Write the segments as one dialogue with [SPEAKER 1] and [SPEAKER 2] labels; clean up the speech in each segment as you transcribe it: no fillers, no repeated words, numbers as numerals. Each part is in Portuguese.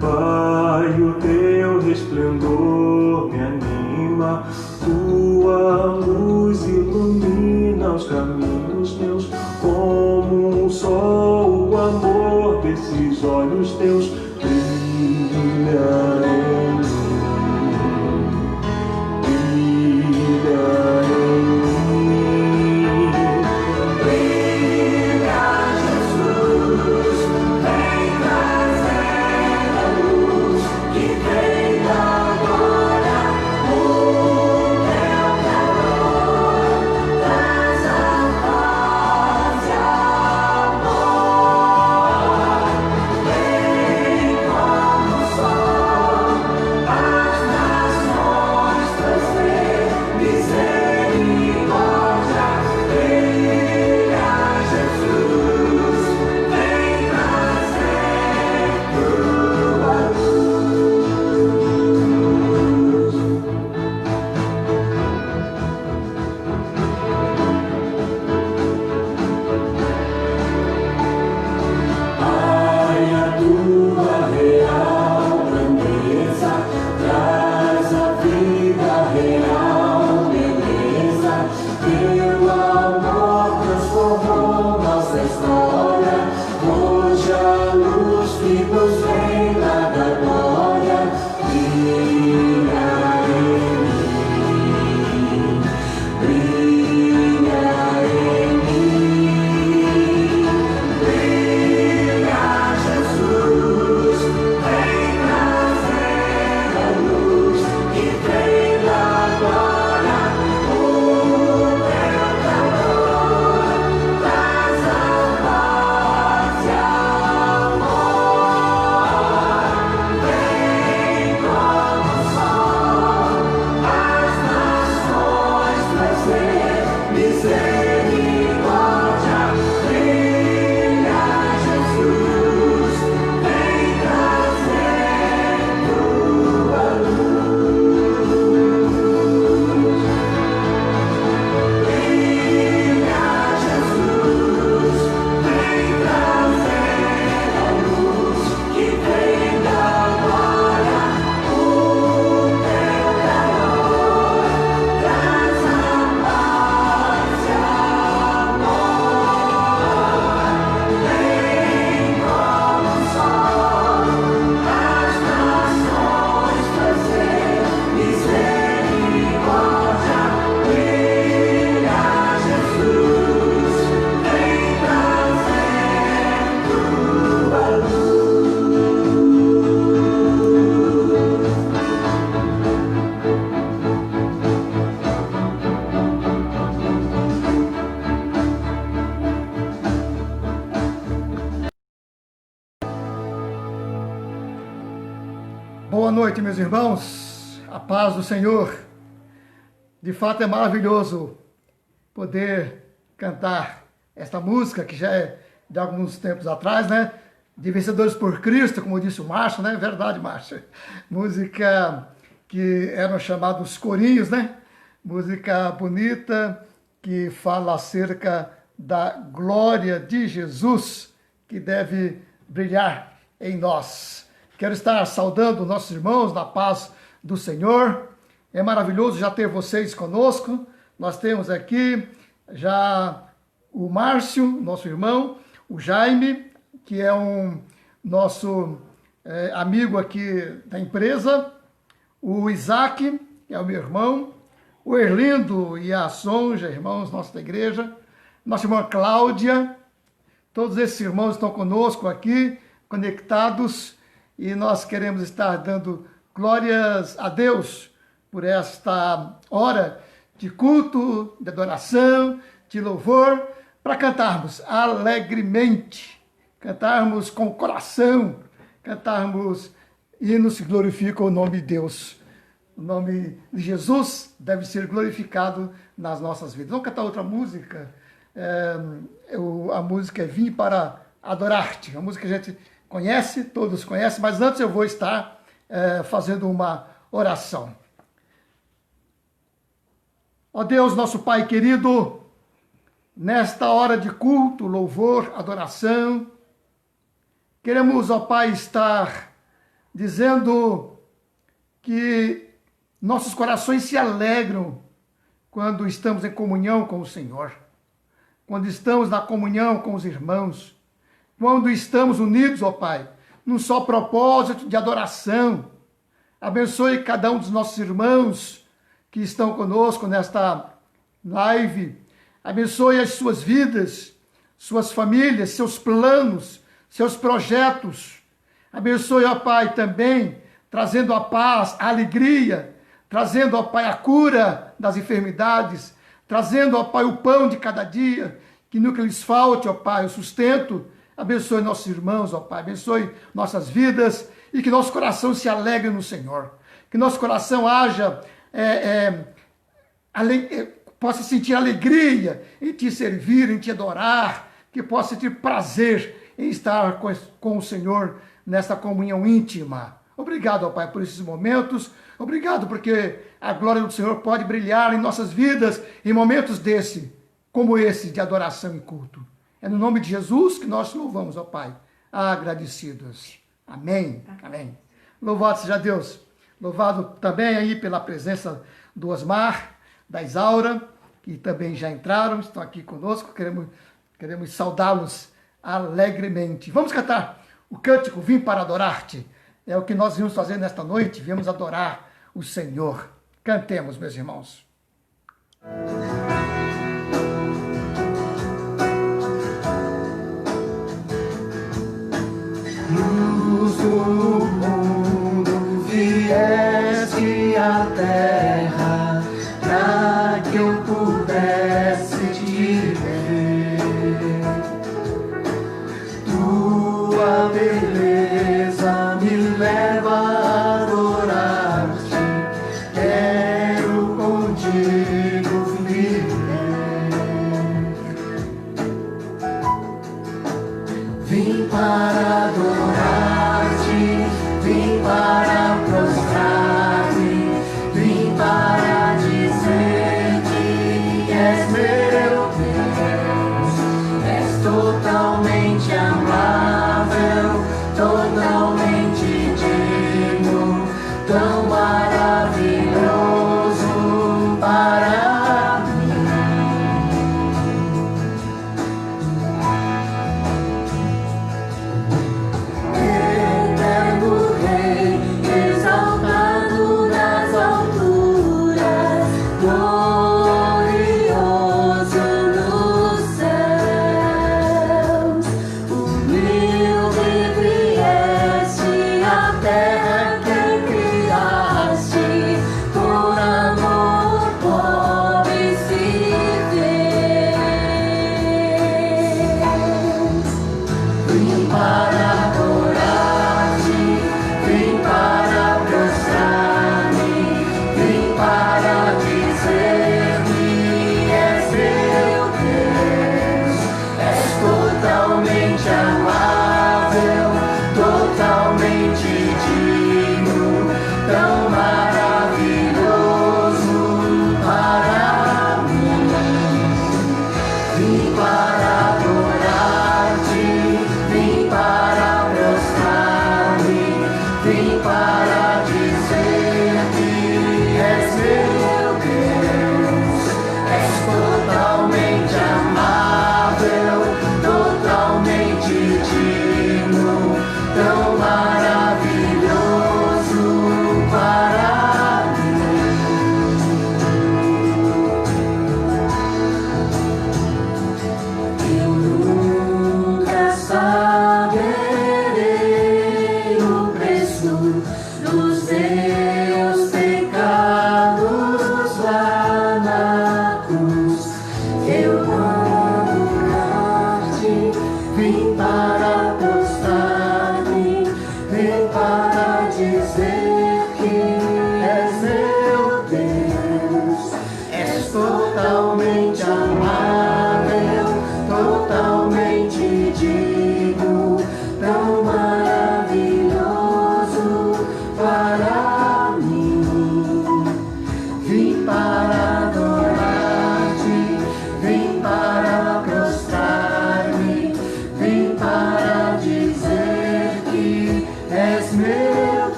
[SPEAKER 1] Pai, o teu resplendor me anima, tua luz ilumina os caminhos meus, como um sol, o amor desses olhos teus brilha em mim, brilha em mim. Brilha, Jesus, vem trazer a luz que vem da glória, o teu calor traz a paz e amor. Vem como o sol, as nações trazer misericórdia. Brilha, Jesus, vem trazer tua luz. Ai, a tua real grandeza traz a vida real, beleza. Teu amor transformou nossa história. Hoje a luz que nos vem lá da glória brilha em mim, brilha em mim. Brilha, Jesus, vem trazer a luz que vem da glória, o teu calor traz a paz e amor. Vem como o sol, as nações trazer misericórdia. Brilha, Jesus, vem trazer tua luz. Brilha, Jesus, vem trazer a luz que vem da glória, o teu calor traz a paz e amor. Vem como o sol, as nações trazer misericórdia. Brilha, Jesus, vem trazer tua
[SPEAKER 2] Boa noite, meus irmãos. A paz do Senhor. De fato é maravilhoso poder cantar esta música que já é de alguns tempos atrás, né? De Vencedores por Cristo, como disse o Márcio, né? Verdade, Márcio. Música que eram chamados corinhos, né? Música bonita que fala acerca da glória de Jesus que deve brilhar em nós. Quero estar saudando nossos irmãos na paz do Senhor. É maravilhoso já ter vocês conosco. Nós temos aqui já o Márcio, nosso irmão, o Jaime, que é um nosso amigo aqui da empresa, o Isaac, que é o meu irmão, o Erlindo e a Sonja, irmãos nossos da igreja, nossa irmã Cláudia, todos esses irmãos estão conosco aqui, conectados, e nós queremos estar dando glórias a Deus por esta hora de culto, de adoração, de louvor, para cantarmos alegremente, cantarmos com o coração, cantarmos hinos que glorificam o nome de Deus. O nome de Jesus deve ser glorificado nas nossas vidas. Vamos cantar outra música. A música é Vim para Adorar-te. A música que a gente conhece, todos conhecem, mas antes eu vou estar fazendo uma oração. Ó Deus, nosso Pai querido, nesta hora de culto, louvor, adoração, queremos, ó Pai, estar dizendo que nossos corações se alegram quando estamos em comunhão com o Senhor, quando estamos na comunhão com os irmãos, quando estamos unidos, ó Pai, num só propósito de adoração. Abençoe cada um dos nossos irmãos que estão conosco nesta live. Abençoe as suas vidas, suas famílias, seus planos, seus projetos. Abençoe, ó Pai, também, trazendo a paz, a alegria, trazendo, ó Pai, a cura das enfermidades, trazendo, ó Pai, o pão de cada dia, que nunca lhes falte, ó Pai, o sustento. Abençoe nossos irmãos, ó Pai, abençoe nossas vidas e que nosso coração se alegre no Senhor. Que nosso coração possa sentir alegria em Te servir, em Te adorar, que possa ter prazer em estar com o Senhor nesta comunhão íntima. Obrigado, ó Pai, por esses momentos. Obrigado porque a glória do Senhor pode brilhar em nossas vidas em momentos como esse, de adoração e culto. É no nome de Jesus que nós louvamos, ó Pai, agradecidos. Amém. Amém. Louvado seja Deus. Louvado também aí pela presença do Osmar, da Isaura, que também já entraram, estão aqui conosco. Queremos saudá-los alegremente. Vamos cantar o cântico Vim para Adorar-te. É o que nós viemos fazer nesta noite. Viemos adorar o Senhor. Cantemos, meus irmãos.
[SPEAKER 1] Luz do mundo, vieste à terra, para que eu pudesse te ver. Tua beleza me leva a adorar-te, quero contigo viver.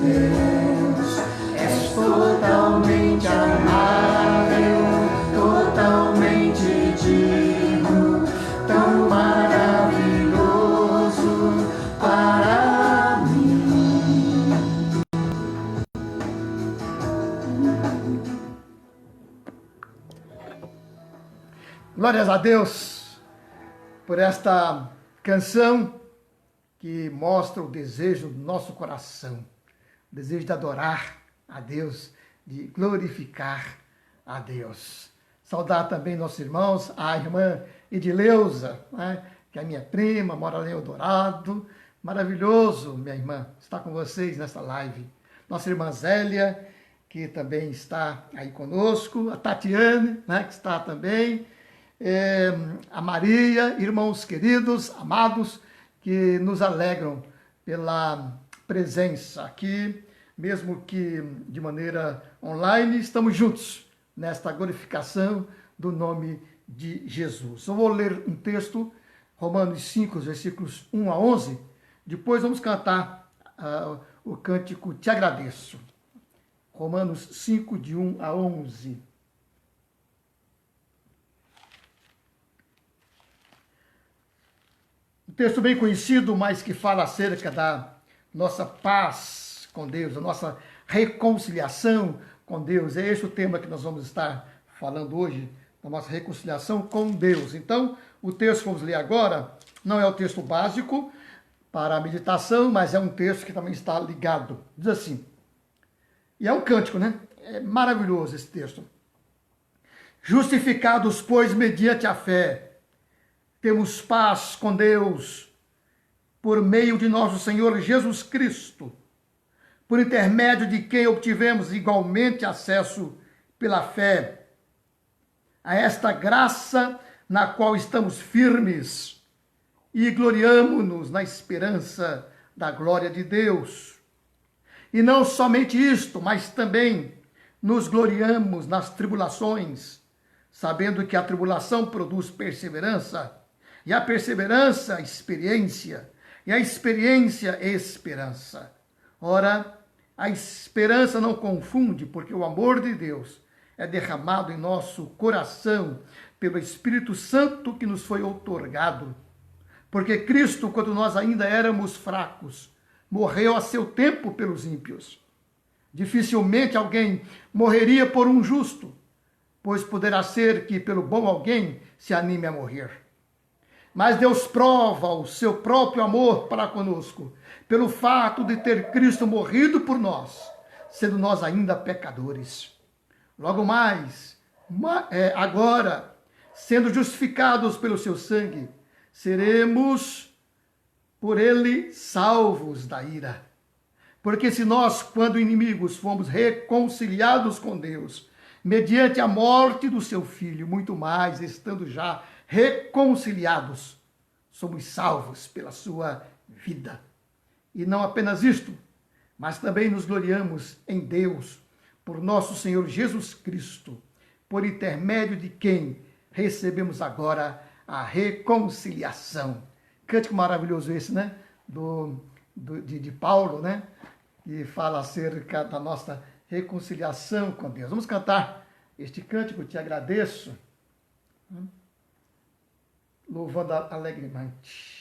[SPEAKER 2] Deus, és totalmente amável, totalmente digno, tão maravilhoso para mim. Glórias a Deus por esta canção que mostra o desejo do nosso coração, o desejo de adorar a Deus, de glorificar a Deus. Saudar também nossos irmãos, a irmã Edileuza, né, que é minha prima, mora lá em Eldorado. Maravilhoso, minha irmã, estar com vocês nessa live. Nossa irmã Zélia, que também está aí conosco, a Tatiane, né, que está também, a Maria, irmãos queridos, amados, que nos alegram pela presença aqui, mesmo que de maneira online, estamos juntos nesta glorificação do nome de Jesus. Eu vou ler um texto, Romanos 5, versículos 1 a 11, depois vamos cantar o cântico Te Agradeço. Romanos 5, de 1 a 11. Um texto bem conhecido, mas que fala acerca da nossa paz com Deus, a nossa reconciliação com Deus. É esse o tema que nós vamos estar falando hoje, da nossa reconciliação com Deus. Então, o texto que vamos ler agora não é o texto básico para a meditação, mas é um texto que também está ligado. Diz assim, e é um cântico, né? É maravilhoso esse texto. Justificados, pois, mediante a fé, temos paz com Deus, por meio de nosso Senhor Jesus Cristo, por intermédio de quem obtivemos igualmente acesso pela fé a esta graça na qual estamos firmes e gloriamo-nos na esperança da glória de Deus. E não somente isto, mas também nos gloriamos nas tribulações, sabendo que a tribulação produz perseverança, e a perseverança, experiência, e a experiência, esperança. Ora, a esperança não confunde, porque o amor de Deus é derramado em nosso coração pelo Espírito Santo que nos foi outorgado. Porque Cristo, quando nós ainda éramos fracos, morreu a seu tempo pelos ímpios. Dificilmente alguém morreria por um justo, pois poderá ser que pelo bom alguém se anime a morrer. Mas Deus prova o seu próprio amor para conosco, pelo fato de ter Cristo morrido por nós, sendo nós ainda pecadores. Logo mais, agora, sendo justificados pelo seu sangue, seremos por ele salvos da ira. Porque se nós, quando inimigos, fomos reconciliados com Deus, mediante a morte do seu Filho, muito mais, estando já reconciliados, somos salvos pela sua vida. E não apenas isto, mas também nos gloriamos em Deus, por nosso Senhor Jesus Cristo, por intermédio de quem recebemos agora a reconciliação. Cântico maravilhoso esse, né? De Paulo, né? Que fala acerca da nossa reconciliação com Deus. Vamos cantar este cântico, Te Agradeço, louvando alegremente.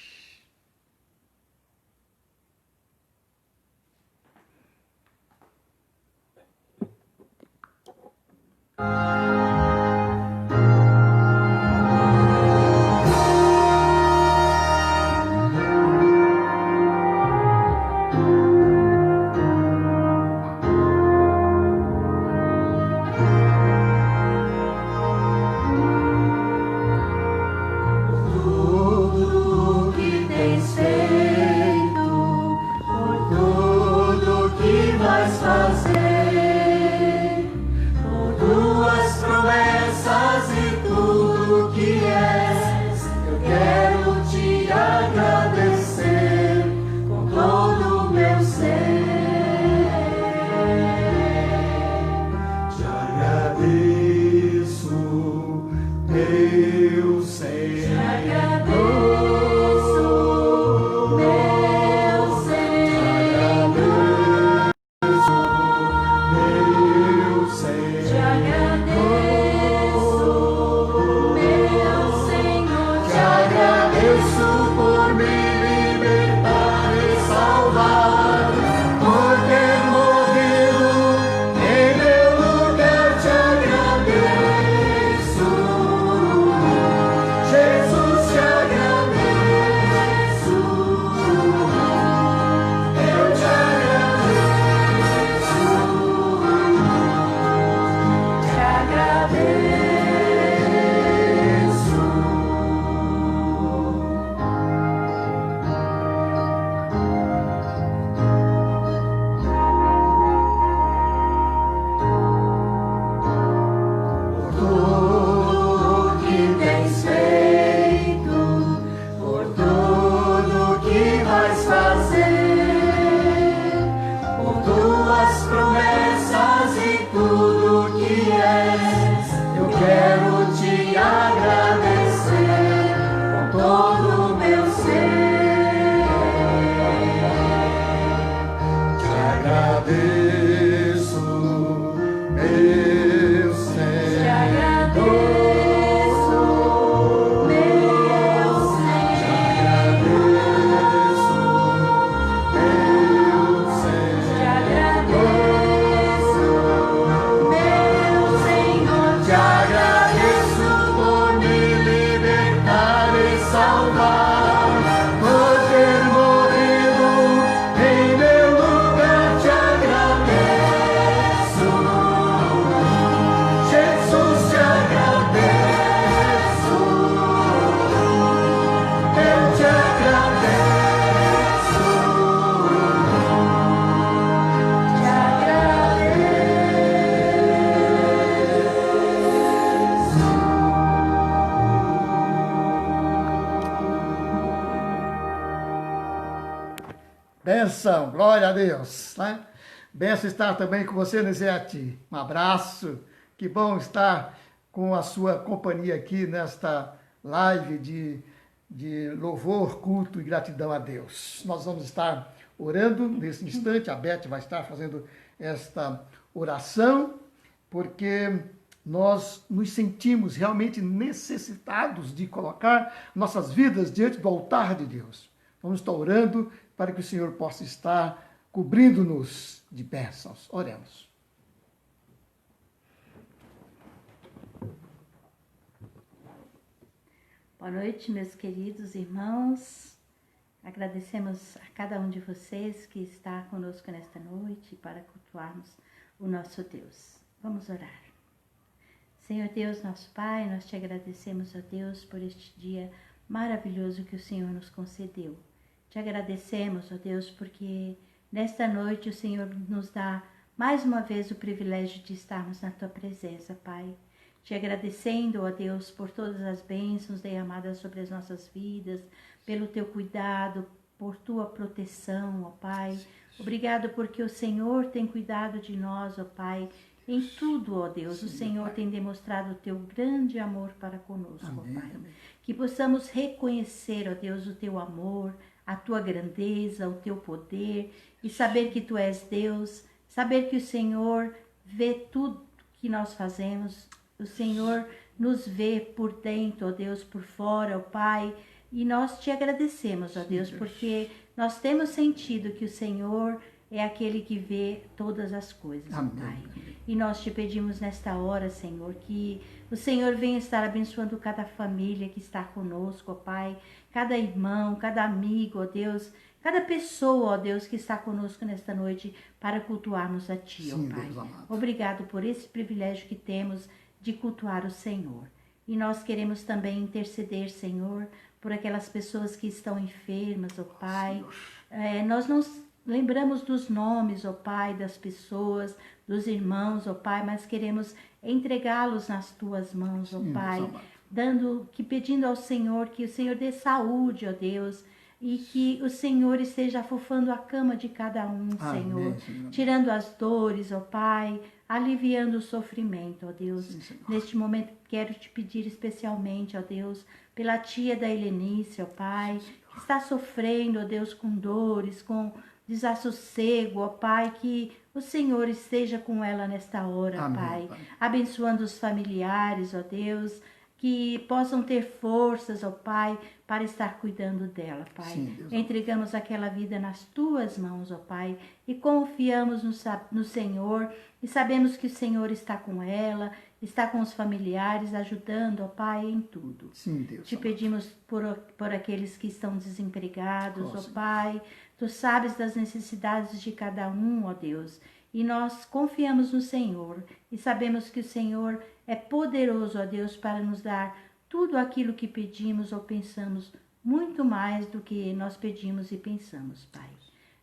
[SPEAKER 2] benção, glória a Deus, né? Benção estar também com você, Nisete. Um abraço, que bom estar com a sua companhia aqui nesta live de louvor, culto e gratidão a Deus. Nós vamos estar orando nesse instante, a Beth vai estar fazendo esta oração, porque nós nos sentimos realmente necessitados de colocar nossas vidas diante do altar de Deus. Vamos estar orando para que o Senhor possa estar cobrindo-nos de bênçãos. Oremos.
[SPEAKER 3] Boa noite, meus queridos irmãos. Agradecemos a cada um de vocês que está conosco nesta noite para cultuarmos o nosso Deus. Vamos orar. Senhor Deus, nosso Pai, nós te agradecemos, ó Deus, por este dia maravilhoso que o Senhor nos concedeu. Te agradecemos, ó Deus, porque nesta noite o Senhor nos dá mais uma vez o privilégio de estarmos na tua presença, Pai. Te agradecendo, ó Deus, por todas as bênçãos derramadas sobre as nossas vidas, pelo teu cuidado, por tua proteção, ó Pai. Obrigado porque o Senhor tem cuidado de nós, ó Pai. Em tudo, ó Deus, o Senhor tem demonstrado o teu grande amor para conosco, ó Pai. Que possamos reconhecer, ó Deus, o teu amor, a tua grandeza, o teu poder e saber que tu és Deus, saber que o Senhor vê tudo que nós fazemos, o Senhor nos vê por dentro, ó Deus, por fora, ó Pai, e nós te agradecemos, ó Deus, porque nós temos sentido que o Senhor é aquele que vê todas as coisas, ó Pai. E nós te pedimos nesta hora, Senhor, que o Senhor venha estar abençoando cada família que está conosco, ó Pai, cada irmão, cada amigo, ó Deus, cada pessoa, ó Deus, que está conosco nesta noite para cultuarmos a Ti, ó Pai. Obrigado por esse privilégio que temos de cultuar o Senhor. E nós queremos também interceder, Senhor, por aquelas pessoas que estão enfermas, ó Pai. Nós não lembramos dos nomes, ó Pai, das pessoas, dos irmãos, ó Pai, mas queremos entregá-los nas Tuas mãos, ó Pai, pedindo ao Senhor que o Senhor dê saúde, ó Deus, e que o Senhor esteja afofando a cama de cada um, Senhor, tirando as dores, ó Pai, aliviando o sofrimento, ó Deus.
[SPEAKER 2] Sim,
[SPEAKER 3] neste momento quero te pedir especialmente, ó Deus, pela tia da Helenice, ó Pai, que está sofrendo, ó Deus, com dores, com desassossego, ó Pai, que o Senhor esteja com ela nesta hora, Pai, abençoando os familiares, ó Deus, que possam ter forças, ó Pai, para estar cuidando dela, Pai.
[SPEAKER 2] Sim,
[SPEAKER 3] entregamos aquela vida nas Tuas mãos, ó Pai, e confiamos no Senhor, e sabemos que o Senhor está com ela, está com os familiares, ajudando, ó Pai, em tudo.
[SPEAKER 2] Sim, Deus.
[SPEAKER 3] Te pedimos por aqueles que estão desempregados, ó Pai. Tu sabes das necessidades de cada um, ó Deus, e nós confiamos no Senhor e sabemos que o Senhor é poderoso, ó Deus, para nos dar tudo aquilo que pedimos ou pensamos, muito mais do que nós pedimos e pensamos, Pai.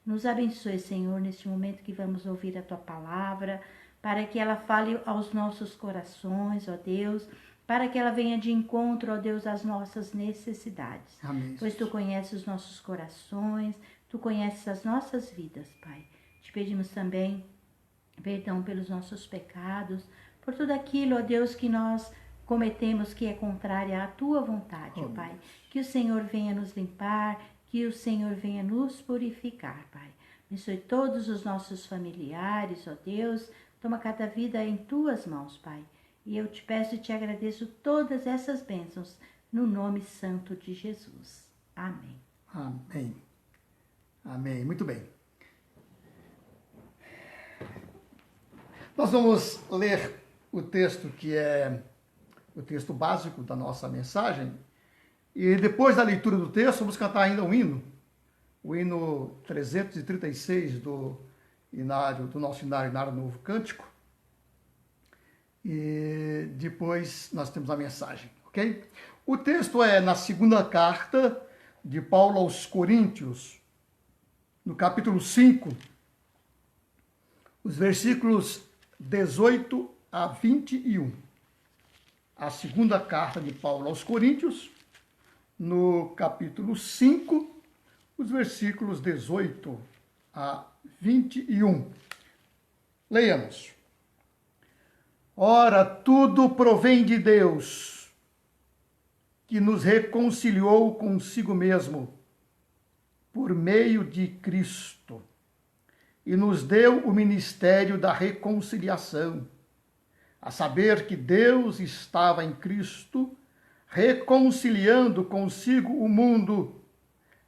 [SPEAKER 3] Nos abençoe, Senhor, neste momento que vamos ouvir a Tua palavra, para que ela fale aos nossos corações, ó Deus, para que ela venha de encontro, ó Deus, às nossas necessidades.
[SPEAKER 2] Amém.
[SPEAKER 3] Pois Tu conheces os nossos corações, Tu conheces as nossas vidas, Pai. Te pedimos também perdão pelos nossos pecados, por tudo aquilo, ó Deus, que nós cometemos que é contrária à Tua vontade, ó Pai. Que o Senhor venha nos limpar, que o Senhor venha nos purificar, Pai. Abençoe todos os nossos familiares, ó Deus. Toma cada vida em Tuas mãos, Pai. E eu te peço e te agradeço todas essas bênçãos no nome santo de Jesus. Amém.
[SPEAKER 2] Amém. Amém. Muito bem. Nós vamos ler o texto que é o texto básico da nossa mensagem. E depois da leitura do texto, vamos cantar ainda um hino. O hino 336 do nosso Inário Novo Cântico. E depois nós temos a mensagem, ok? O texto é na segunda carta de Paulo aos Coríntios, no capítulo 5, os versículos 18 a 21. A segunda carta de Paulo aos Coríntios, no capítulo 5, os versículos 18 a 21. Leiamos. Ora, tudo provém de Deus, que nos reconciliou consigo mesmo, por meio de Cristo, e nos deu o ministério da reconciliação, a saber que Deus estava em Cristo, reconciliando consigo o mundo,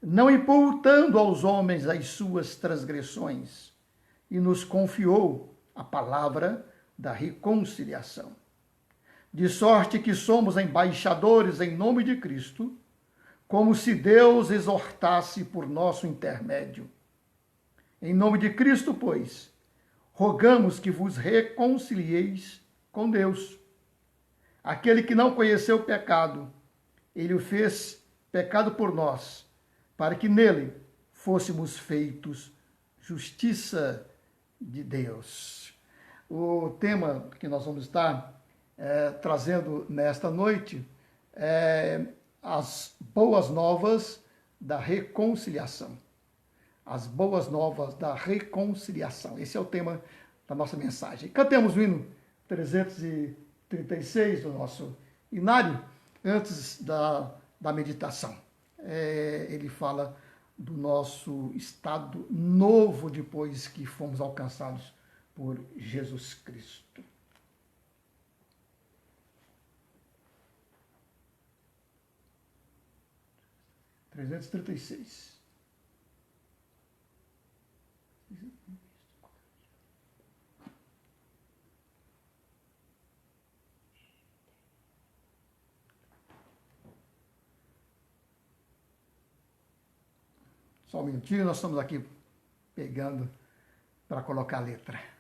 [SPEAKER 2] não imputando aos homens as suas transgressões, e nos confiou a palavra da reconciliação. De sorte que somos embaixadores em nome de Cristo, como se Deus exortasse por nosso intermédio. Em nome de Cristo, pois, rogamos que vos reconcilieis com Deus. Aquele que não conheceu o pecado, ele o fez pecado por nós, para que nele fôssemos feitos justiça de Deus. O tema que nós vamos estar trazendo nesta noite é as boas novas da reconciliação. As boas novas da reconciliação. Esse é o tema da nossa mensagem. Cantemos o hino 336 do nosso inário, antes da meditação. Ele fala do nosso estado novo depois que fomos alcançados por Jesus Cristo. Trezentos e 36. Só um minutinho, nós estamos aqui pegando para colocar a letra.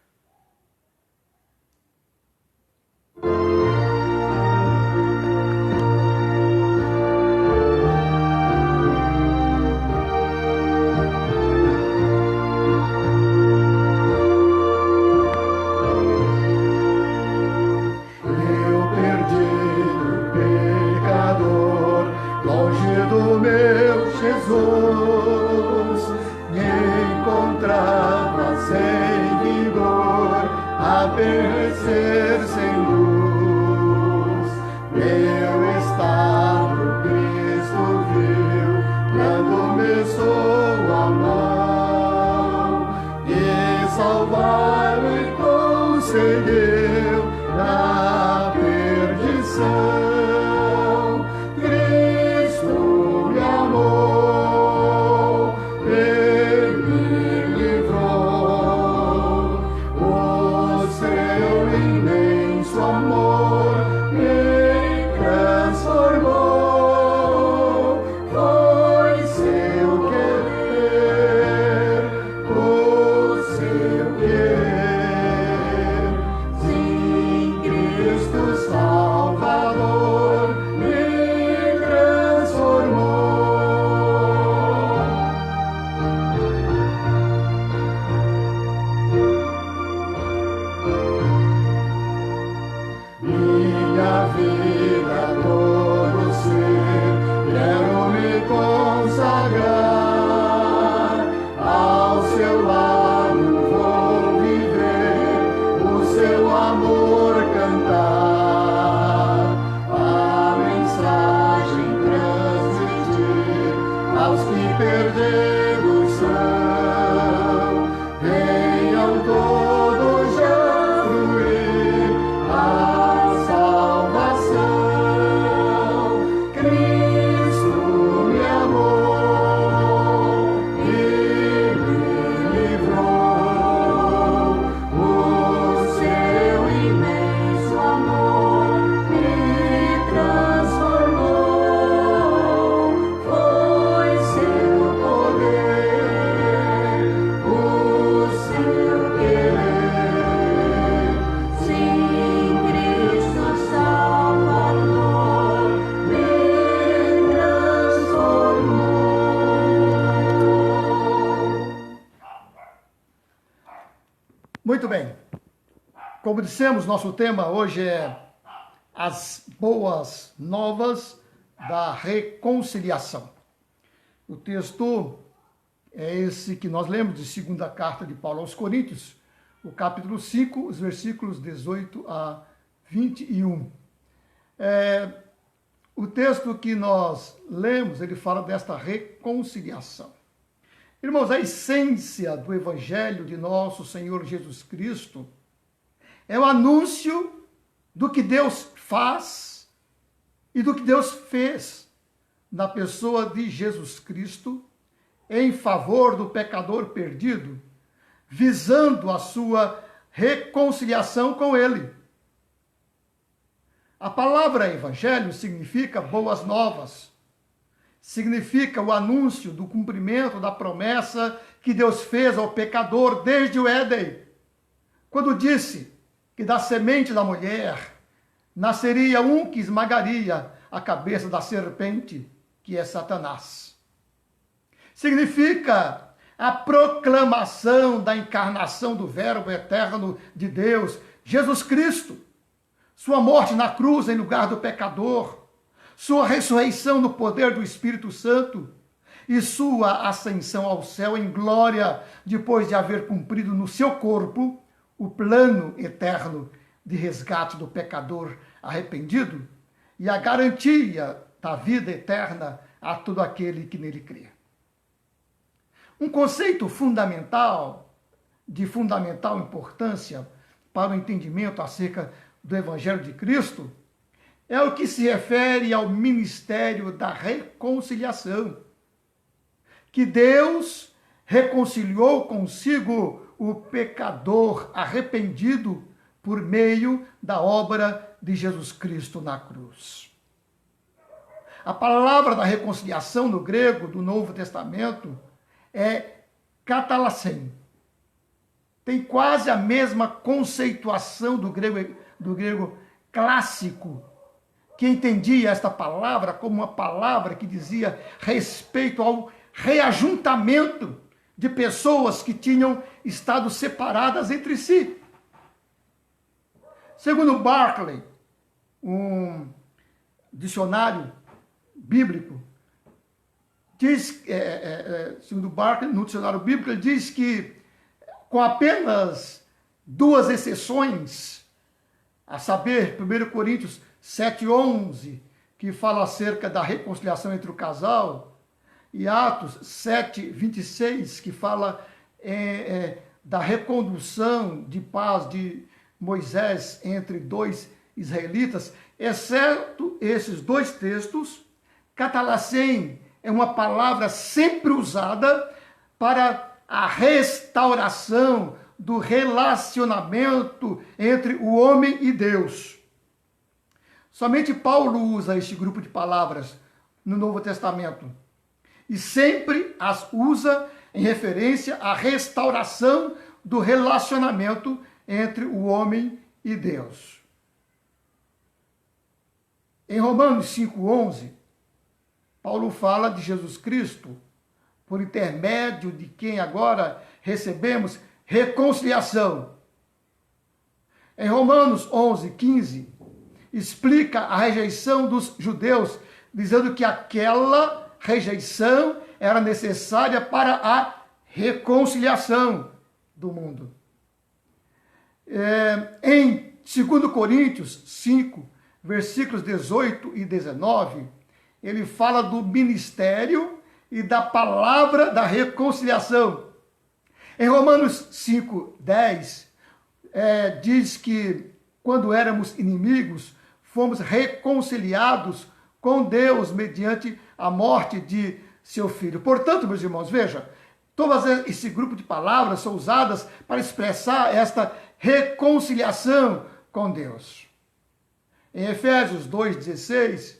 [SPEAKER 2] Muito bem. Como dissemos, nosso tema hoje é as boas novas da reconciliação. O texto é esse que nós lemos de segunda carta de Paulo aos Coríntios, o capítulo 5, os versículos 18 a 21. O texto que nós lemos, ele fala desta reconciliação. Irmãos, a essência do Evangelho de nosso Senhor Jesus Cristo é o anúncio do que Deus faz e do que Deus fez na pessoa de Jesus Cristo em favor do pecador perdido, visando a sua reconciliação com Ele. A palavra evangelho significa boas novas, significa o anúncio do cumprimento da promessa que Deus fez ao pecador desde o Éden, quando disse que da semente da mulher nasceria um que esmagaria a cabeça da serpente, que é Satanás. Significa a proclamação da encarnação do Verbo eterno de Deus, Jesus Cristo, sua morte na cruz em lugar do pecador, sua ressurreição no poder do Espírito Santo e sua ascensão ao céu em glória, depois de haver cumprido no seu corpo o plano eterno de resgate do pecador arrependido e a garantia da vida eterna a todo aquele que nele crê. Um conceito fundamental, de fundamental importância para o entendimento acerca do Evangelho de Cristo, é o que se refere ao ministério da reconciliação, que Deus reconciliou consigo o pecador arrependido por meio da obra de Jesus Cristo na cruz. A palavra da reconciliação no grego do Novo Testamento é katalassem. Tem quase a mesma conceituação do grego clássico, que entendia esta palavra como uma palavra que dizia respeito ao reajuntamento de pessoas que tinham estado separadas entre si. Segundo Barclay, um dicionário bíblico, segundo Barclay, no dicionário bíblico, ele diz que com apenas duas exceções, a saber, 1 Coríntios 7:11, que fala acerca da reconciliação entre o casal, e Atos 7:26, que fala da recondução de paz de Moisés entre dois israelitas, exceto esses dois textos, katalassem é uma palavra sempre usada para a restauração do relacionamento entre o homem e Deus. Somente Paulo usa este grupo de palavras no Novo Testamento e sempre as usa em referência à restauração do relacionamento entre o homem e Deus. Em Romanos 5:11, Paulo fala de Jesus Cristo, por intermédio de quem agora recebemos reconciliação. Em Romanos 11:15, explica a rejeição dos judeus, dizendo que aquela rejeição era necessária para a reconciliação do mundo. Em 2 Coríntios 5, versículos 18 e 19, ele fala do ministério e da palavra da reconciliação. Em Romanos 5:10, diz que quando éramos inimigos, fomos reconciliados com Deus mediante a morte de seu Filho. Portanto, meus irmãos, veja, todo esse grupo de palavras são usadas para expressar esta reconciliação com Deus. Em Efésios 2:16,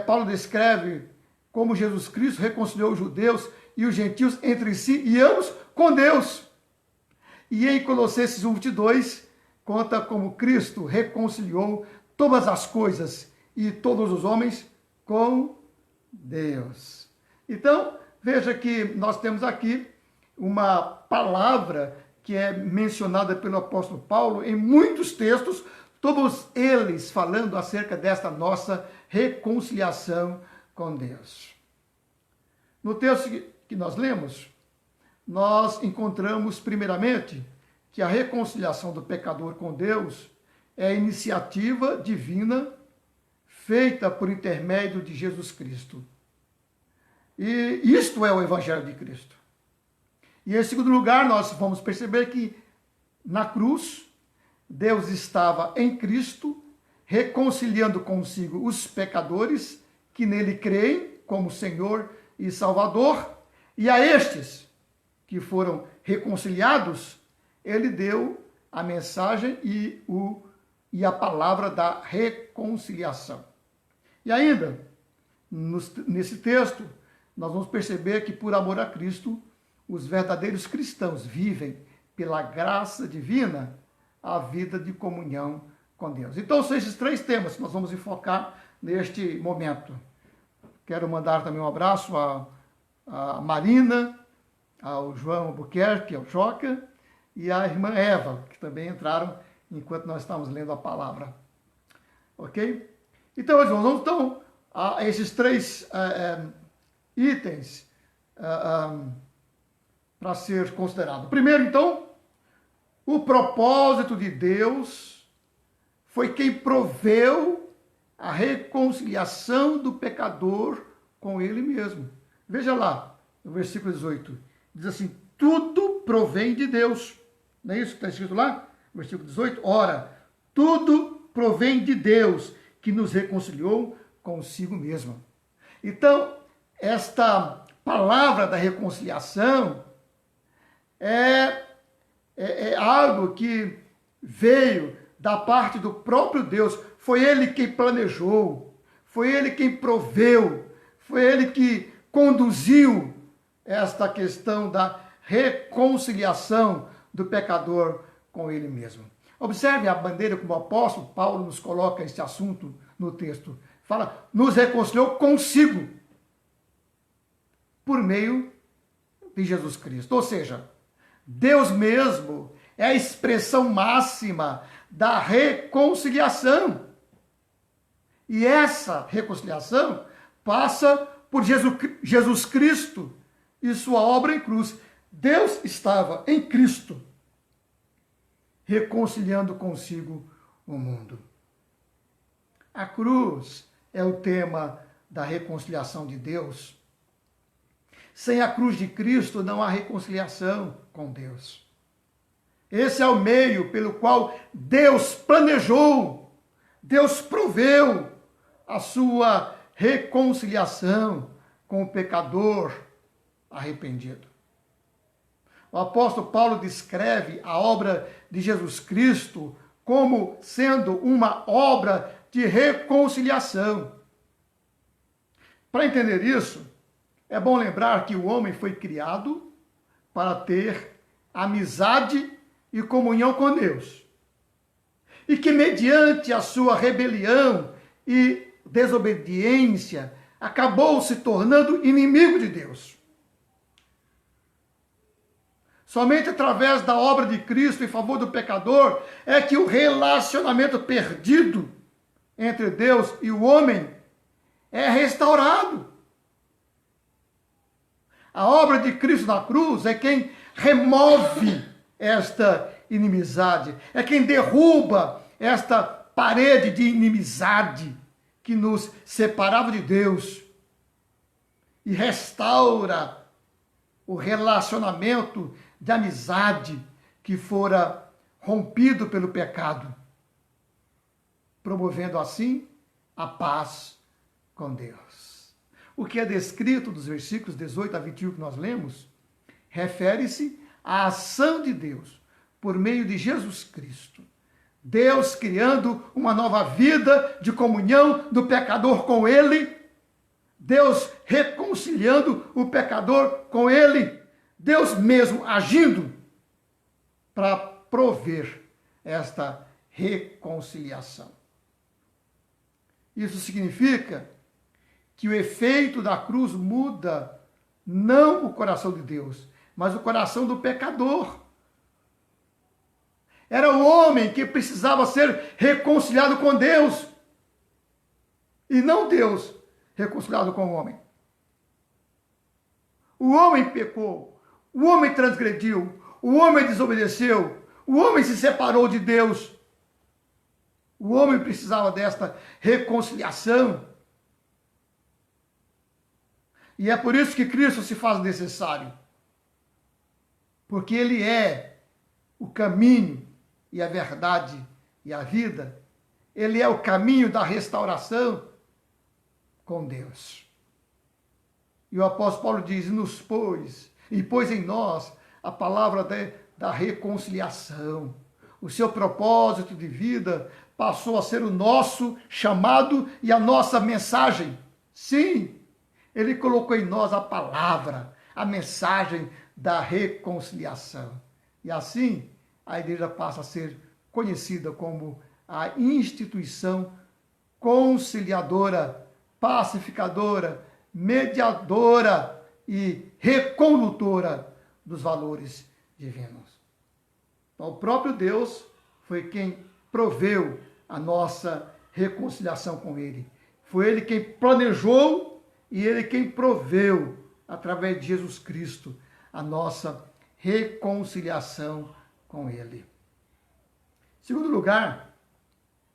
[SPEAKER 2] Paulo descreve como Jesus Cristo reconciliou os judeus e os gentios entre si e ambos com Deus. E em Colossenses 1:22, conta como Cristo reconciliou todas as coisas e todos os homens com Deus. Então, veja que nós temos aqui uma palavra que é mencionada pelo apóstolo Paulo em muitos textos, todos eles falando acerca desta nossa reconciliação com Deus. No texto que nós lemos, nós encontramos, primeiramente, que a reconciliação do pecador com Deus é a iniciativa divina feita por intermédio de Jesus Cristo. E isto é o Evangelho de Cristo. E em segundo lugar, nós vamos perceber que na cruz, Deus estava em Cristo, reconciliando consigo os pecadores que nele creem como Senhor e Salvador, e a estes que foram reconciliados, ele deu a mensagem e a palavra da reconciliação. E ainda, nesse texto, nós vamos perceber que por amor a Cristo, os verdadeiros cristãos vivem pela graça divina a vida de comunhão com Deus. Então são esses três temas que nós vamos enfocar neste momento. Quero mandar também um abraço à Marina, ao João Albuquerque, ao Joca e à irmã Eva, que também entraram enquanto nós estávamos lendo a palavra. Ok? Então, irmãos, vamos então a esses três itens para ser considerado. Primeiro, então, o propósito de Deus foi quem proveu a reconciliação do pecador com ele mesmo. Veja lá, no versículo 18, diz assim, tudo provém de Deus. Não é isso que está escrito lá? Versículo 18, ora, tudo provém de Deus, que nos reconciliou consigo mesmo. Então, esta palavra da reconciliação é algo que veio da parte do próprio Deus. Foi ele quem planejou, foi ele quem proveu, foi ele que conduziu esta questão da reconciliação do pecador com ele mesmo. Observe a bandeira como o apóstolo Paulo nos coloca esse assunto no texto. Fala, nos reconciliou consigo, por meio de Jesus Cristo. Ou seja, Deus mesmo é a expressão máxima da reconciliação. E essa reconciliação passa por Jesus Cristo e sua obra em cruz. Deus estava em Cristo, reconciliando consigo o mundo. A cruz é o tema da reconciliação de Deus. Sem a cruz de Cristo não há reconciliação com Deus. Esse é o meio pelo qual Deus planejou, Deus proveu a sua reconciliação com o pecador arrependido. O apóstolo Paulo descreve a obra de Jesus Cristo como sendo uma obra de reconciliação. Para entender isso, é bom lembrar que o homem foi criado para ter amizade e comunhão com Deus. E que mediante a sua rebelião e desobediência, acabou se tornando inimigo de Deus. Somente através da obra de Cristo em favor do pecador é que o relacionamento perdido entre Deus e o homem é restaurado. A obra de Cristo na cruz é quem remove esta inimizade, é quem derruba esta parede de inimizade que nos separava de Deus e restaura o relacionamento de amizade que fora rompido pelo pecado, promovendo assim a paz com Deus. O que é descrito dos versículos 18 a 21 que nós lemos, refere-se à ação de Deus por meio de Jesus Cristo. Deus criando uma nova vida de comunhão do pecador com Ele, Deus reconciliando o pecador com Ele, Deus mesmo agindo para prover esta reconciliação. Isso significa que o efeito da cruz muda não o coração de Deus, mas o coração do pecador. Era o homem que precisava ser reconciliado com Deus, e não Deus reconciliado com o homem. O homem pecou, O homem transgrediu, o homem desobedeceu, o homem se separou de Deus. O homem precisava desta reconciliação. E é por isso que Cristo se faz necessário. Porque Ele é o caminho e a verdade e a vida. Ele é o caminho da restauração com Deus. E o apóstolo Paulo diz, e pôs em nós a palavra da reconciliação. O seu propósito de vida passou a ser o nosso chamado e a nossa mensagem. Sim, ele colocou em nós a palavra, a mensagem da reconciliação. E assim, a igreja passa a ser conhecida como a instituição conciliadora, pacificadora, mediadora e recondutora dos valores divinos. Então, o próprio Deus foi quem proveu a nossa reconciliação com Ele. Foi Ele quem planejou e Ele quem proveu, através de Jesus Cristo, a nossa reconciliação com Ele. Em segundo lugar,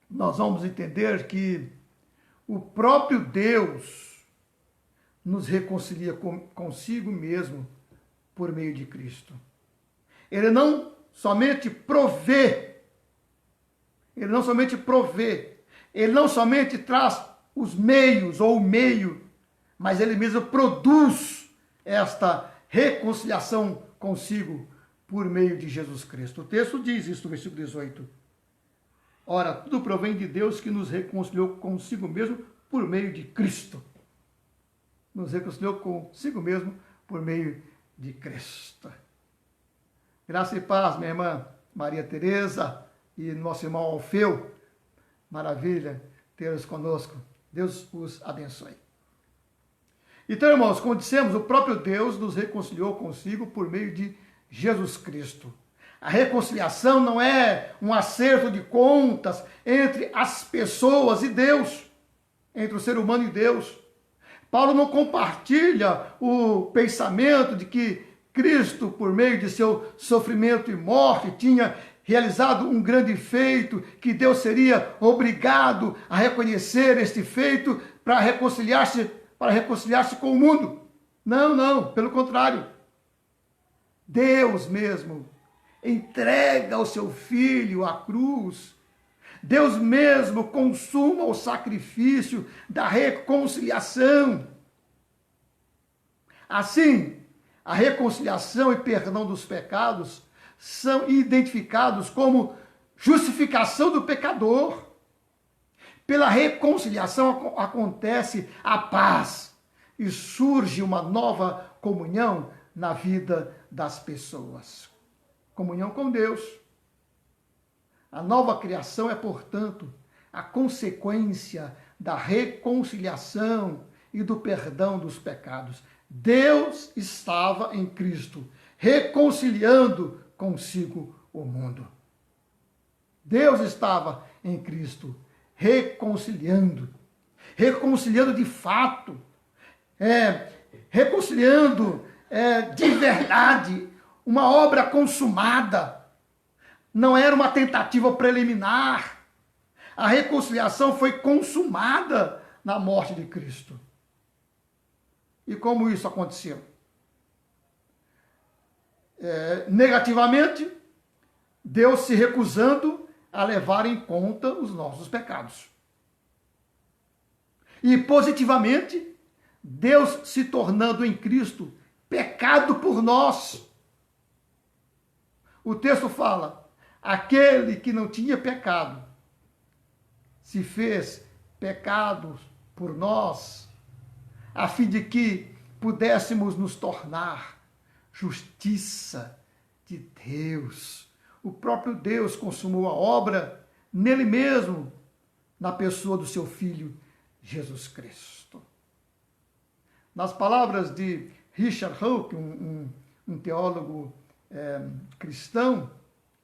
[SPEAKER 2] nós vamos entender que o próprio Deus nos reconcilia consigo mesmo por meio de Cristo. Ele não somente provê, ele não somente traz os meios ou o meio, mas ele mesmo produz esta reconciliação consigo por meio de Jesus Cristo. O texto diz isso no versículo 18. Ora, tudo provém de Deus que nos reconciliou consigo mesmo por meio de Cristo. Nos reconciliou consigo mesmo por meio de Cristo. Graça e paz, minha irmã Maria Tereza e nosso irmão Alfeu. Maravilha tê-los conosco. Deus os abençoe. Então, irmãos, como dissemos, o próprio Deus nos reconciliou consigo por meio de Jesus Cristo. A reconciliação não é um acerto de contas entre as pessoas e Deus, entre o ser humano e Deus. Paulo não compartilha o pensamento de que Cristo, por meio de seu sofrimento e morte, tinha realizado um grande feito, que Deus seria obrigado a reconhecer este feito para reconciliar-se com o mundo. Não, pelo contrário. Deus mesmo entrega o seu Filho à cruz. Deus mesmo consuma o sacrifício da reconciliação. Assim, a reconciliação e perdão dos pecados são identificados como justificação do pecador. Pela reconciliação acontece a paz e surge uma nova comunhão na vida das pessoas. Comunhão com Deus. A nova criação é, portanto, a consequência da reconciliação e do perdão dos pecados. Deus estava em Cristo, reconciliando consigo o mundo. Deus estava em Cristo, reconciliando de fato, reconciliando de verdade, uma obra consumada. Não era uma tentativa preliminar. A reconciliação foi consumada na morte de Cristo. E como isso aconteceu? Negativamente, Deus se recusando a levar em conta os nossos pecados. E positivamente, Deus se tornando em Cristo pecado por nós. O texto fala: aquele que não tinha pecado se fez pecado por nós, a fim de que pudéssemos nos tornar justiça de Deus. O próprio Deus consumou a obra nele mesmo, na pessoa do seu Filho Jesus Cristo. Nas palavras de Richard Hauck, um teólogo cristão,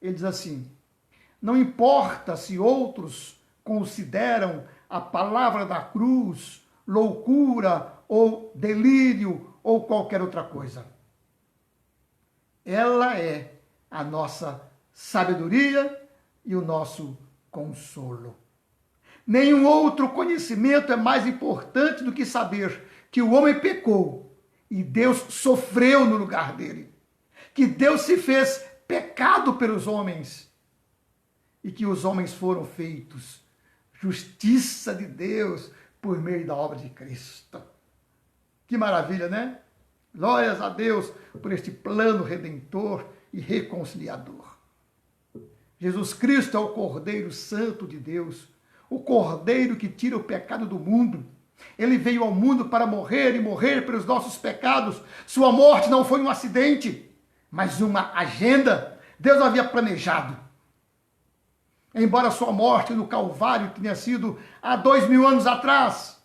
[SPEAKER 2] ele diz assim: não importa se outros consideram a palavra da cruz loucura ou delírio ou qualquer outra coisa. Ela é a nossa sabedoria e o nosso consolo. Nenhum outro conhecimento é mais importante do que saber que o homem pecou e Deus sofreu no lugar dele. Que Deus se fez pecado pelos homens e que os homens foram feitos justiça de Deus por meio da obra de Cristo. Que maravilha, né? Glórias a Deus por este plano redentor e reconciliador. Jesus Cristo é o Cordeiro Santo de Deus, o Cordeiro que tira o pecado do mundo. Ele veio ao mundo para morrer e morrer pelos nossos pecados. Sua morte não foi um acidente, mas uma agenda. Deus havia planejado. Embora sua morte no Calvário tenha sido há 2000 anos atrás,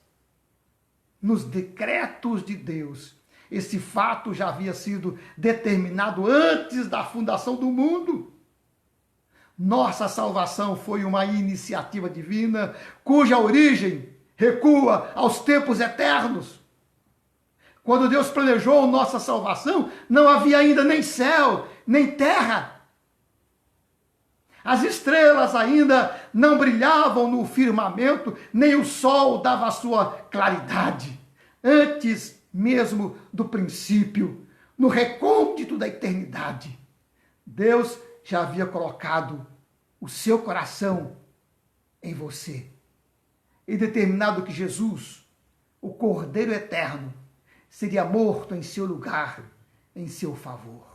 [SPEAKER 2] nos decretos de Deus, esse fato já havia sido determinado antes da fundação do mundo. Nossa salvação foi uma iniciativa divina, cuja origem recua aos tempos eternos. Quando Deus planejou nossa salvação, não havia ainda nem céu, nem terra. As estrelas ainda não brilhavam no firmamento, nem o sol dava a sua claridade. Antes mesmo do princípio, no recôndito da eternidade, Deus já havia colocado o seu coração em você e determinado que Jesus, o Cordeiro Eterno, seria morto em seu lugar, em seu favor.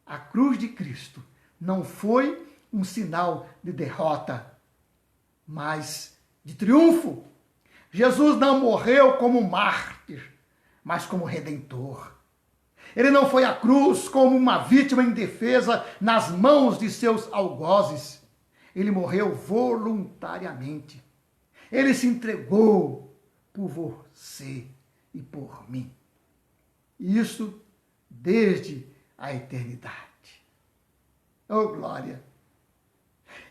[SPEAKER 2] A cruz de Cristo não foi um sinal de derrota, mas de triunfo. Jesus não morreu como mártir, mas como redentor. Ele não foi à cruz como uma vítima indefesa nas mãos de seus algozes. Ele morreu voluntariamente. Ele se entregou por você e por mim. Isso desde a eternidade. Oh, glória!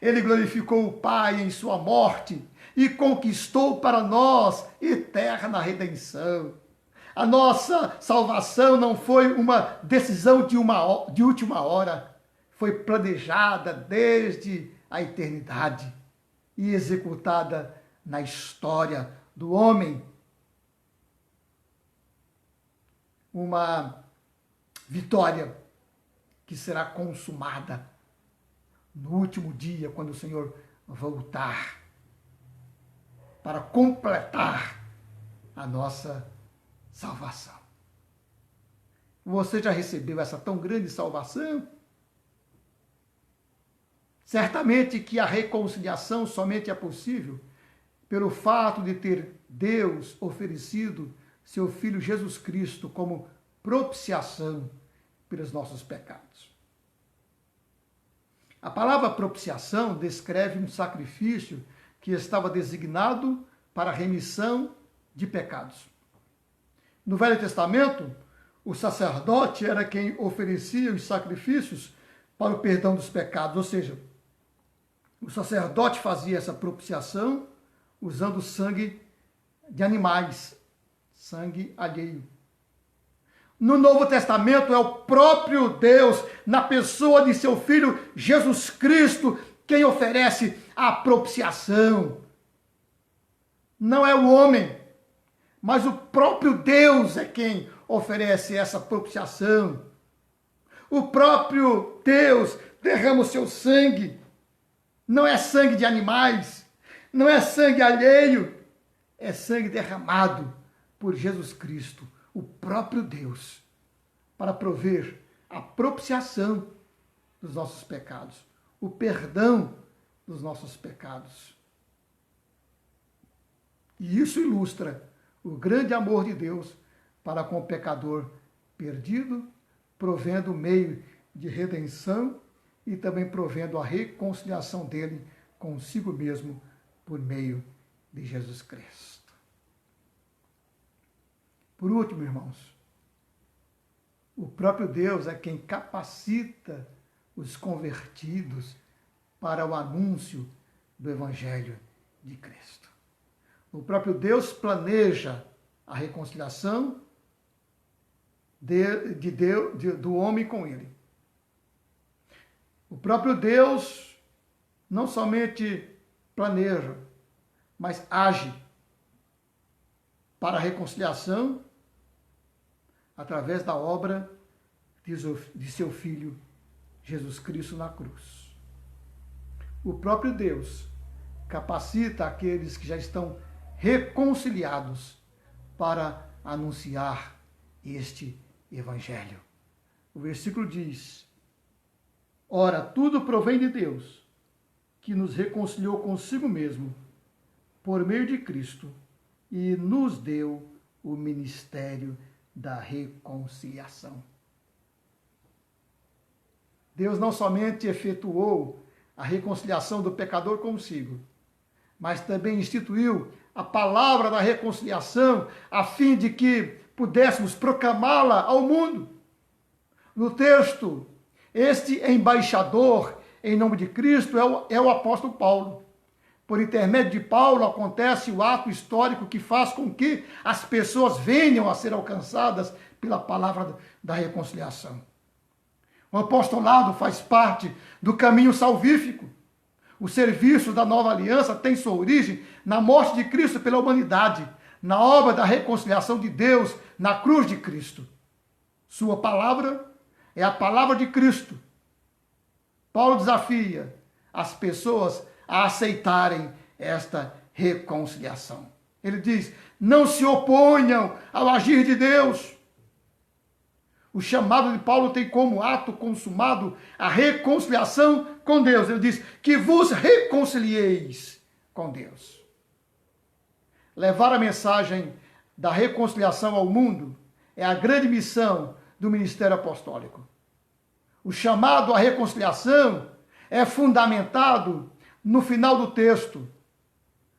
[SPEAKER 2] Ele glorificou o Pai em sua morte e conquistou para nós eterna redenção. A nossa salvação não foi uma decisão de última hora, foi planejada desde a eternidade e executada na história do homem. Uma vitória que será consumada no último dia, quando o Senhor voltar, para completar a nossa salvação. Você já recebeu essa tão grande salvação? Certamente que a reconciliação somente é possível pelo fato de ter Deus oferecido seu Filho Jesus Cristo como propiciação pelos nossos pecados. A palavra propiciação descreve um sacrifício que estava designado para a remissão de pecados. No Velho Testamento, o sacerdote era quem oferecia os sacrifícios para o perdão dos pecados, ou seja, o sacerdote fazia essa propiciação usando sangue de animais, sangue alheio. No Novo Testamento é o próprio Deus, na pessoa de seu Filho Jesus Cristo, quem oferece a propiciação. Não é o homem, mas o próprio Deus é quem oferece essa propiciação. O próprio Deus derrama o seu sangue. Não é sangue de animais, não é sangue alheio, é sangue derramado por Jesus Cristo, o próprio Deus, para prover a propiciação dos nossos pecados, o perdão dos nossos pecados. E isso ilustra o grande amor de Deus para com o pecador perdido, provendo o meio de redenção e também provendo a reconciliação dele consigo mesmo por meio de Jesus Cristo. Por último, irmãos, o próprio Deus é quem capacita os convertidos para o anúncio do Evangelho de Cristo. O próprio Deus planeja a reconciliação do homem com ele. O próprio Deus não somente planeja, mas age para a reconciliação através da obra de seu Filho Jesus Cristo na cruz. O próprio Deus capacita aqueles que já estão reconciliados para anunciar este Evangelho. O versículo diz: ora, tudo provém de Deus, que nos reconciliou consigo mesmo, por meio de Cristo, e nos deu o ministério da reconciliação. Deus não somente efetuou a reconciliação do pecador consigo, mas também instituiu a palavra da reconciliação a fim de que pudéssemos proclamá-la ao mundo. No texto, este embaixador em nome de Cristo é o apóstolo Paulo. Por intermédio de Paulo acontece o ato histórico que faz com que as pessoas venham a ser alcançadas pela palavra da reconciliação. O apostolado faz parte do caminho salvífico. O serviço da nova aliança tem sua origem na morte de Cristo pela humanidade, na obra da reconciliação de Deus na cruz de Cristo. Sua palavra é a palavra de Cristo. Paulo desafia as pessoas a aceitarem esta reconciliação. Ele diz: não se oponham ao agir de Deus. O chamado de Paulo tem como ato consumado a reconciliação com Deus. Ele diz: que vos reconcilieis com Deus. Levar a mensagem da reconciliação ao mundo é a grande missão do ministério apostólico. O chamado à reconciliação é fundamentado no final do texto,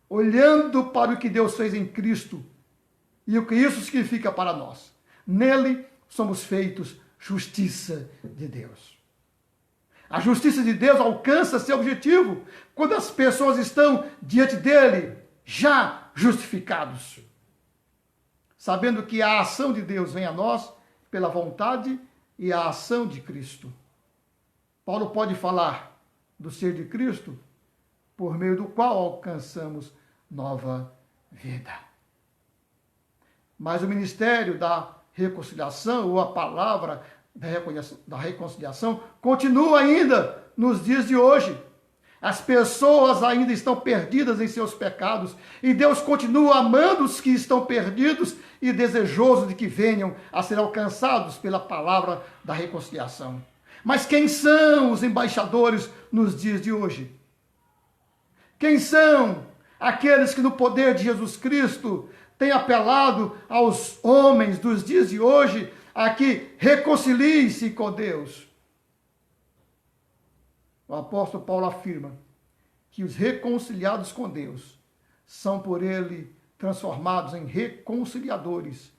[SPEAKER 2] olhando para o que Deus fez em Cristo e o que isso significa para nós. Nele somos feitos justiça de Deus. A justiça de Deus alcança seu objetivo quando as pessoas estão diante dele já justificados, sabendo que a ação de Deus vem a nós pela vontade e a ação de Cristo. Paulo pode falar do ser de Cristo, por meio do qual alcançamos nova vida. Mas o ministério da reconciliação, ou a palavra da reconciliação, continua ainda nos dias de hoje. As pessoas ainda estão perdidas em seus pecados, e Deus continua amando os que estão perdidos e desejoso de que venham a ser alcançados pela palavra da reconciliação. Mas quem são os embaixadores nos dias de hoje? Quem são aqueles que no poder de Jesus Cristo têm apelado aos homens dos dias de hoje a que reconciliem-se com Deus? O apóstolo Paulo afirma que os reconciliados com Deus são por ele transformados em reconciliadores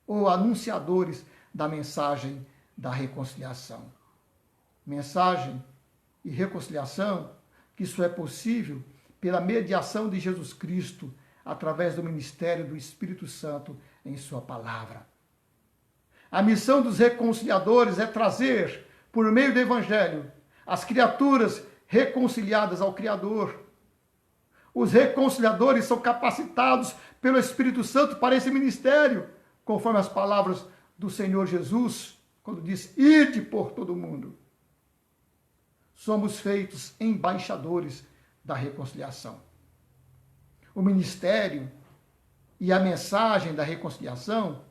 [SPEAKER 2] ou anunciadores da mensagem da reconciliação. Mensagem e reconciliação, que isso é possível pela mediação de Jesus Cristo através do ministério do Espírito Santo em sua palavra. A missão dos reconciliadores é trazer, por meio do Evangelho, as criaturas reconciliadas ao Criador. Os reconciliadores são capacitados pelo Espírito Santo para esse ministério, conforme as palavras do Senhor Jesus, quando diz: ide por todo o mundo. Somos feitos embaixadores da reconciliação. O ministério e a mensagem da reconciliação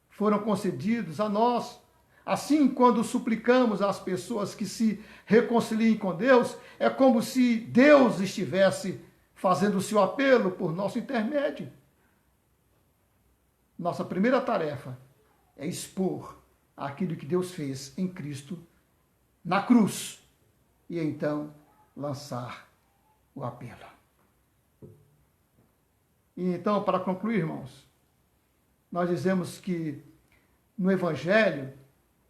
[SPEAKER 2] foram concedidos a nós. Assim, quando suplicamos às pessoas que se reconciliem com Deus, é como se Deus estivesse fazendo o seu apelo por nosso intermédio. Nossa primeira tarefa é expor aquilo que Deus fez em Cristo na cruz e então lançar o apelo. E então, para concluir, irmãos, nós dizemos que no Evangelho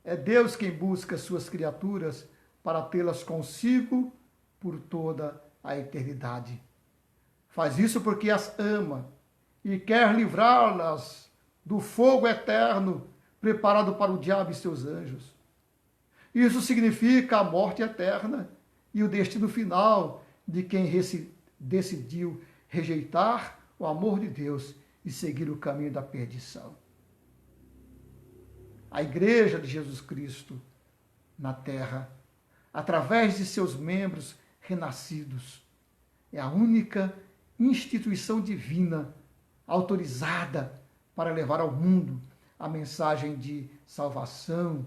[SPEAKER 2] é Deus quem busca suas criaturas para tê-las consigo por toda a eternidade. Faz isso porque as ama e quer livrá-las do fogo eterno preparado para o diabo e seus anjos. Isso significa a morte eterna e o destino final de quem decidiu rejeitar o amor de Deus e seguir o caminho da perdição. A Igreja de Jesus Cristo na terra, através de seus membros renascidos, é a única instituição divina autorizada para levar ao mundo a mensagem de salvação,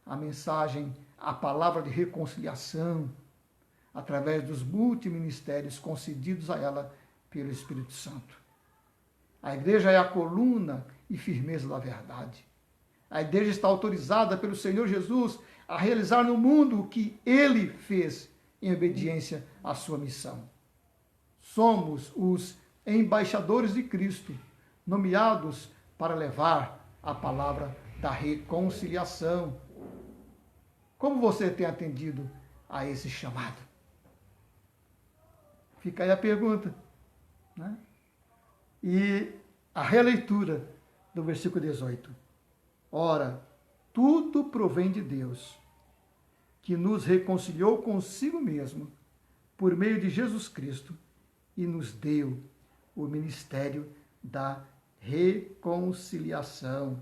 [SPEAKER 2] a mensagem, a palavra de reconciliação, através dos multiministérios concedidos a ela pelo Espírito Santo. A igreja é a coluna e firmeza da verdade. A igreja está autorizada pelo Senhor Jesus a realizar no mundo o que ele fez em obediência à sua missão. Somos os embaixadores de Cristo, nomeados para levar a palavra da reconciliação. Como você tem atendido a esse chamado? Fica aí a pergunta, né? E a releitura do versículo 18. Ora, tudo provém de Deus, que nos reconciliou consigo mesmo, por meio de Jesus Cristo, e nos deu o ministério da reconciliação.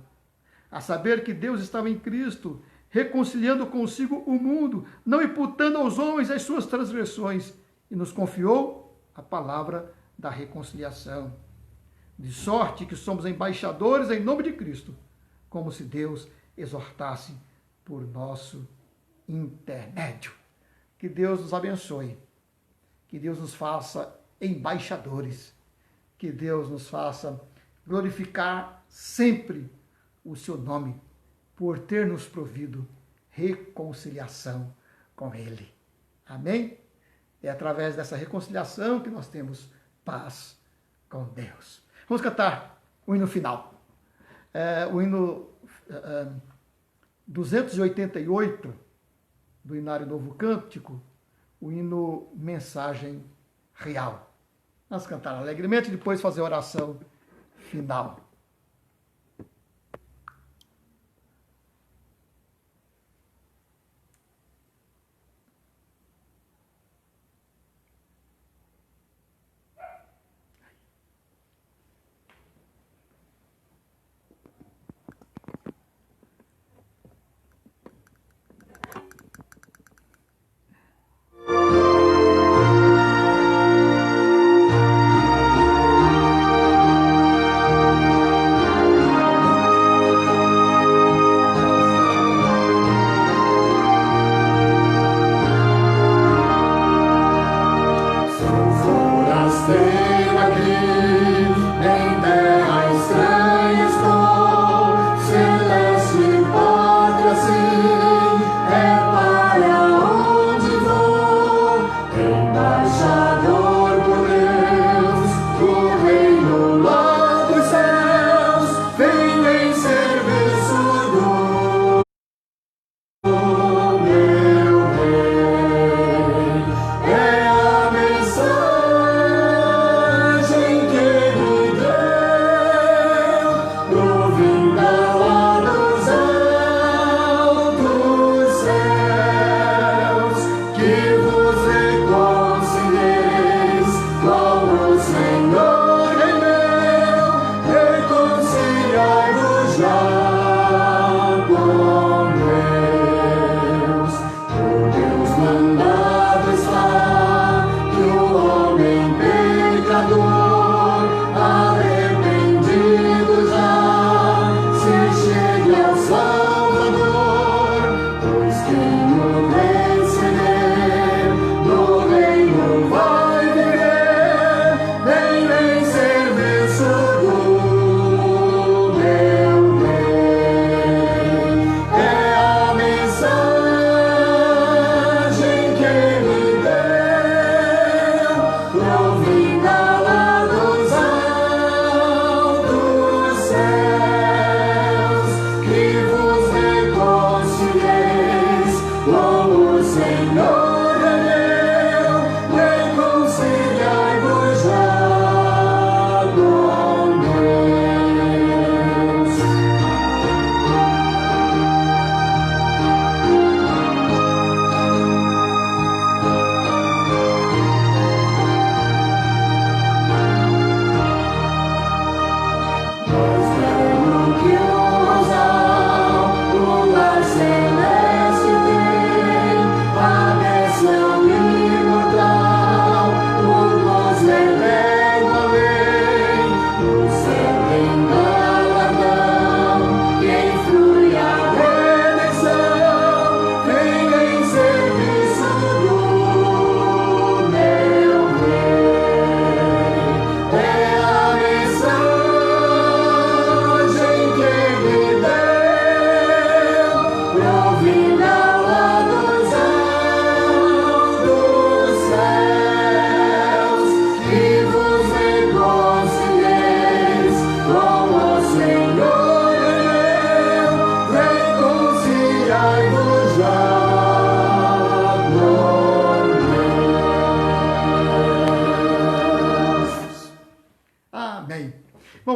[SPEAKER 2] A saber que Deus estava em Cristo, reconciliando consigo o mundo, não imputando aos homens as suas transgressões, e nos confiou a palavra da reconciliação. De sorte que somos embaixadores em nome de Cristo, como se Deus exortasse por nosso intermédio. Que Deus nos abençoe, que Deus nos faça embaixadores, que Deus nos faça glorificar sempre o seu nome, por ter nos provido reconciliação com Ele. Amém? É através dessa reconciliação que nós temos paz com Deus. Vamos cantar o hino final. O hino 288 do Inário Novo Cântico, o hino Mensagem Real. Vamos cantar alegremente e depois fazer a oração final.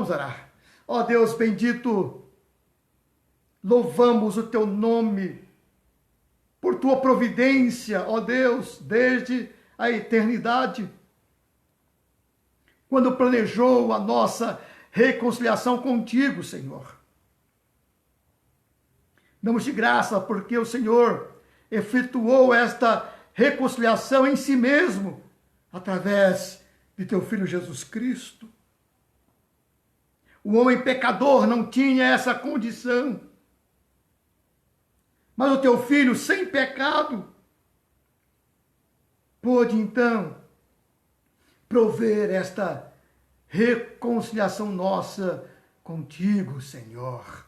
[SPEAKER 2] Vamos orar. Ó Deus bendito, louvamos o teu nome por tua providência, ó Deus, desde a eternidade, quando planejou a nossa reconciliação contigo, Senhor. Damos-te graça porque o Senhor efetuou esta reconciliação em si mesmo, através de teu Filho Jesus Cristo. O homem pecador não tinha essa condição, mas o teu Filho, sem pecado, pôde então prover esta reconciliação nossa contigo, Senhor.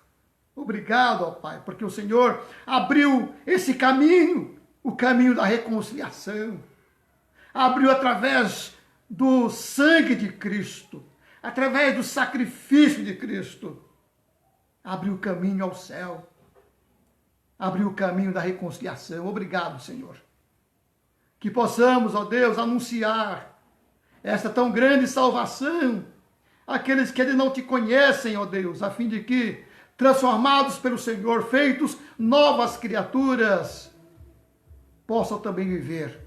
[SPEAKER 2] Obrigado, ó Pai, porque o Senhor abriu esse caminho, o caminho da reconciliação. Abriu através do sangue de Cristo, através do sacrifício de Cristo. Abriu o caminho ao céu. Abriu o caminho da reconciliação. Obrigado, Senhor. Que possamos, ó Deus, anunciar esta tão grande salvação àqueles que ainda não te conhecem, ó Deus, a fim de que, transformados pelo Senhor, feitos novas criaturas, possam também viver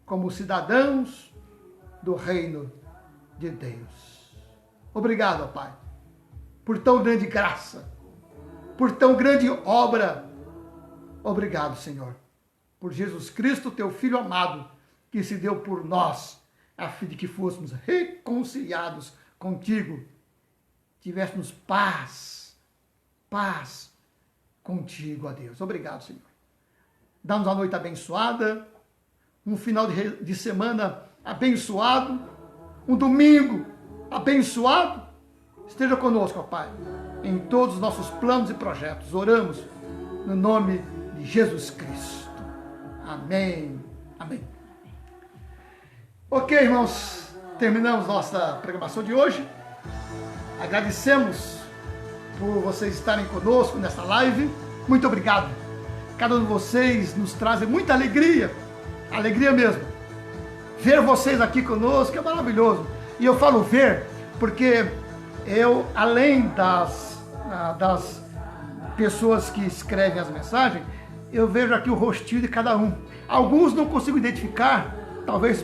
[SPEAKER 2] como cidadãos do reino de Deus. Obrigado, ó Pai, por tão grande graça, por tão grande obra. Obrigado, Senhor, por Jesus Cristo, teu Filho amado, que se deu por nós, a fim de que fôssemos reconciliados contigo, tivéssemos paz contigo, ó Deus. Obrigado, Senhor. Dá-nos uma noite abençoada, um final de semana abençoado, um domingo abençoado. Esteja conosco, ó Pai, em todos os nossos planos e projetos. Oramos no nome de Jesus Cristo. Amém. Amém. Ok, irmãos, terminamos nossa programação de hoje. Agradecemos por vocês estarem conosco nessa live. Muito obrigado. Cada um de vocês nos traz muita alegria mesmo. Ver vocês aqui conosco é maravilhoso. E eu falo ver porque eu, além das pessoas que escrevem as mensagens, eu vejo aqui o rostinho de cada um. Alguns não consigo identificar, talvez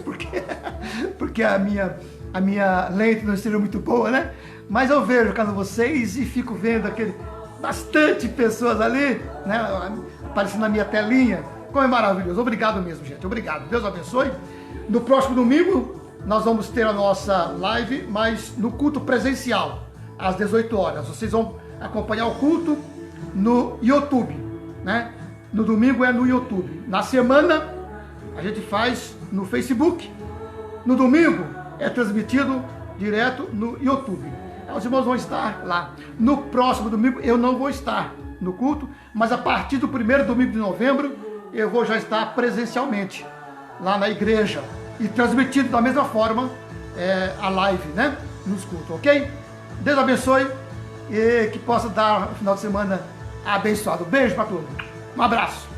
[SPEAKER 2] porque a minha lente não esteja muito boa, né? Mas eu vejo cada um de vocês e fico vendo bastante pessoas ali, né? Aparecendo na minha telinha. Como é maravilhoso. Obrigado mesmo, gente. Obrigado. Deus abençoe. No próximo domingo, nós vamos ter a nossa live, mas no culto presencial, às 18 horas. Vocês vão acompanhar o culto no YouTube, né? No domingo é no YouTube. Na semana, a gente faz no Facebook. No domingo, é transmitido direto no YouTube. Os irmãos vão estar lá. No próximo domingo, eu não vou estar no culto, mas a partir do primeiro domingo de novembro, eu vou já estar presencialmente lá na igreja e transmitindo da mesma forma a live, né? Nos cultos, ok? Deus abençoe e que possa dar um final de semana abençoado. Beijo para todos. Um abraço.